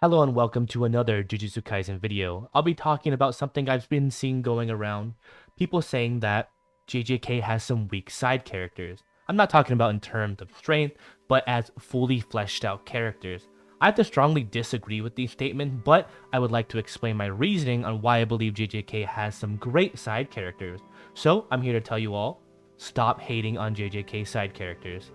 Hello and welcome to another Jujutsu Kaisen video. I'll be talking about something I've been seeing going around. People saying that JJK has some weak side characters. I'm not talking about in terms of strength, but as fully fleshed out characters. I have to strongly disagree with these statements, but I would like to explain my reasoning on why I believe JJK has some great side characters. So I'm here to tell you all, stop hating on JJK side characters.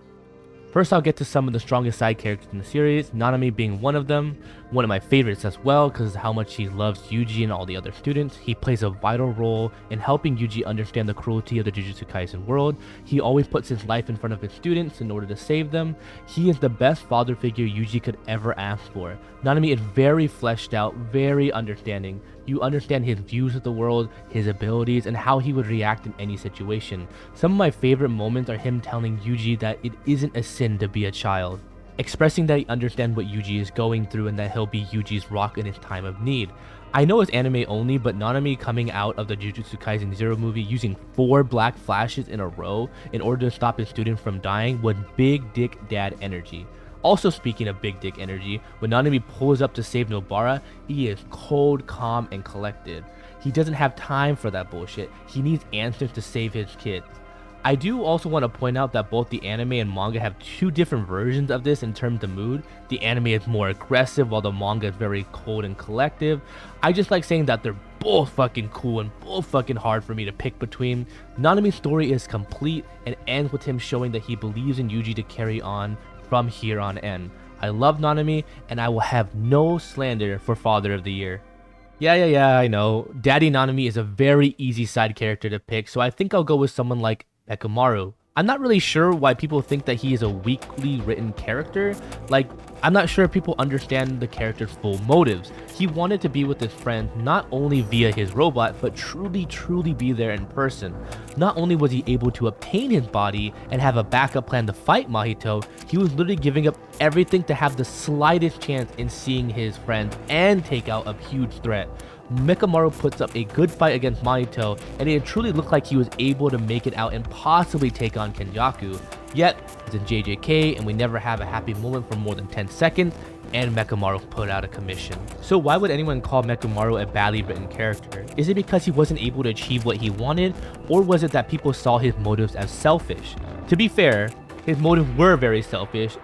First, I'll get to some of the strongest side characters in the series, Nanami being one of them, one of my favorites as well because of how much he loves Yuji and all the other students. He plays a vital role in helping Yuji understand the cruelty of the Jujutsu Kaisen world. He always puts his life in front of his students in order to save them. He is the best father figure Yuji could ever ask for. Nanami is very fleshed out, very understanding. You understand his views of the world, his abilities, and how he would react in any situation. Some of my favorite moments are him telling Yuji that it isn't a sin to be a child, expressing that he understands what Yuji is going through and that he'll be Yuji's rock in his time of need. I know it's anime only, but Nanami coming out of the Jujutsu Kaisen Zero movie using 4 black flashes in a row in order to stop his student from dying was big dick dad energy. Also, speaking of big dick energy, when Nanami pulls up to save Nobara, he is cold, calm, and collected. He doesn't have time for that bullshit. He needs answers to save his kids. I do also want to point out that both the anime and manga have 2 different versions of this in terms of mood. The anime is more aggressive while the manga is very cold and collective. I just like saying that they're both fucking cool and both fucking hard for me to pick between. Nanami's story is complete and ends with him showing that he believes in Yuji to carry on from here on end. I love Nanami and I will have no slander for Father of the Year. Yeah, I know. Daddy Nanami is a very easy side character to pick, so I think I'll go with someone like Ekamaru. I'm not really sure why people think that he is a weakly written character. I'm not sure if people understand the character's full motives. He wanted to be with his friend not only via his robot, but truly be there in person. Not only was he able to obtain his body and have a backup plan to fight Mahito, he was literally giving up everything to have the slightest chance in seeing his friends and take out a huge threat. Mekamaru puts up a good fight against Mahito, and it truly looked like he was able to make it out and possibly take on Kenjaku. Yet, it's in JJK, and we never have a happy moment for more than 10 seconds, and Mekamaru put out a commission. So why would anyone call Mekamaru a badly written character? Is it because he wasn't able to achieve what he wanted, or was it that people saw his motives as selfish? To be fair, his motives were very selfish,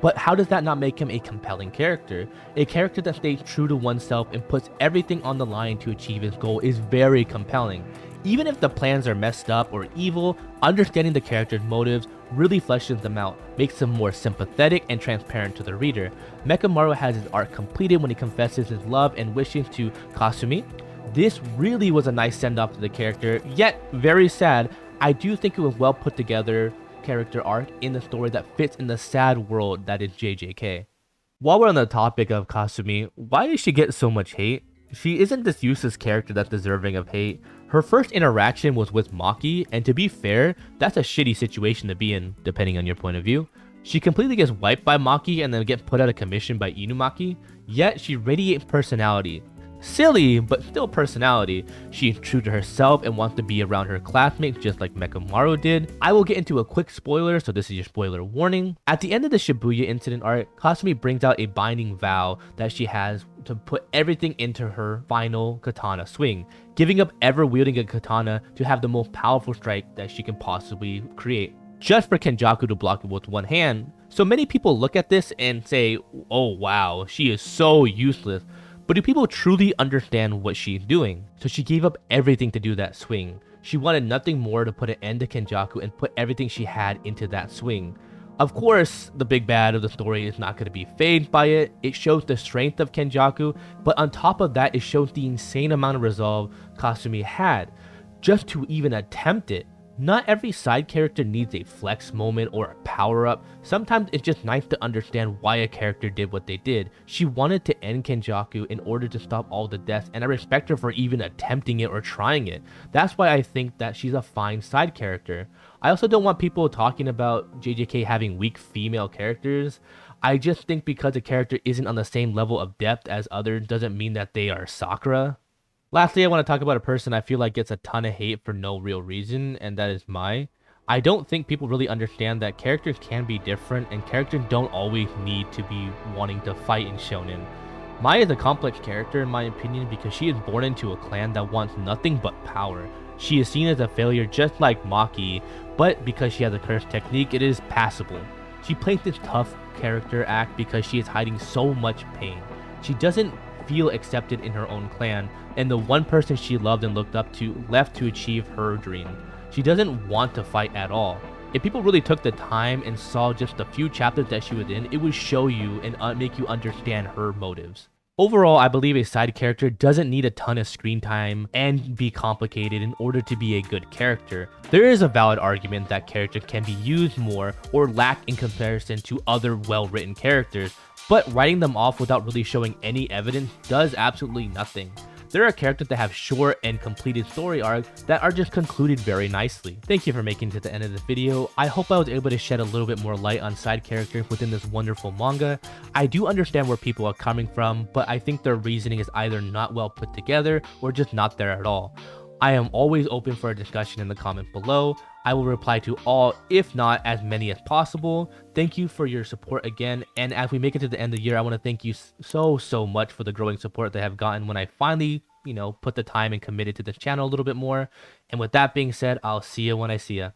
but how does that not make him a compelling character? A character that stays true to oneself and puts everything on the line to achieve his goal is very compelling. Even if the plans are messed up or evil, understanding the character's motives really fleshes them out, makes them more sympathetic and transparent to the reader. Mekamaru has his arc completed when he confesses his love and wishes to Kasumi. This really was a nice send-off to the character, yet very sad. I do think it was well put together character arc in the story that fits in the sad world that is JJK. While we're on the topic of Kasumi, why does she get so much hate? She isn't this useless character that's deserving of hate. Her first interaction was with Maki, and to be fair, that's a shitty situation to be in, depending on your point of view. She completely gets wiped by Maki and then gets put out of commission by Inumaki, yet she radiates personality. Silly, but still personality. She is true to herself and wants to be around her classmates just like Mekamaru did. I will get into a quick spoiler, so this is your spoiler warning. At the end of the Shibuya incident arc, Kasumi brings out a binding vow that she has to put everything into her final katana swing, giving up ever wielding a katana to have the most powerful strike that she can possibly create, just for Kenjaku to block it with one hand. So many people look at this and say, oh wow, she is so useless. But do people truly understand what she's doing? So she gave up everything to do that swing. She wanted nothing more to put an end to Kenjaku and put everything she had into that swing. Of course, the big bad of the story is not going to be fazed by it. It shows the strength of Kenjaku, but on top of that, it shows the insane amount of resolve Kasumi had just to even attempt it. Not every side character needs a flex moment or a power up. Sometimes it's just nice to understand why a character did what they did. She wanted to end Kenjaku in order to stop all the deaths, and I respect her for even attempting it or trying it. That's why I think that she's a fine side character. I also don't want people talking about JJK having weak female characters. I just think because a character isn't on the same level of depth as others doesn't mean that they are Sakura. Lastly, I want to talk about a person I feel like gets a ton of hate for no real reason, and that is Mai. I don't think people really understand that characters can be different, and characters don't always need to be wanting to fight in shonen. Mai is a complex character in my opinion because she is born into a clan that wants nothing but power. She is seen as a failure just like Maki, but because she has a cursed technique, it is passable. She plays this tough character act because she is hiding so much pain. She doesn't feel accepted in her own clan, and the one person she loved and looked up to left to achieve her dream. She doesn't want to fight at all. If people really took the time and saw just the few chapters that she was in, it would show you and make you understand her motives. Overall, I believe a side character doesn't need a ton of screen time and be complicated in order to be a good character. There is a valid argument that characters can be used more or lack in comparison to other well-written characters, but writing them off without really showing any evidence does absolutely nothing. There are characters that have short and completed story arcs that are just concluded very nicely. Thank you for making it to the end of this video. I hope I was able to shed a little bit more light on side characters within this wonderful manga. I do understand where people are coming from, but I think their reasoning is either not well put together or just not there at all. I am always open for a discussion in the comments below. I will reply to all, if not as many as possible. Thank you for your support again, and as we make it to the end of the year, I want to thank you so much for the growing support that I have gotten when I finally, put the time and committed to this channel a little bit more. And with that being said, I'll see you when I see you.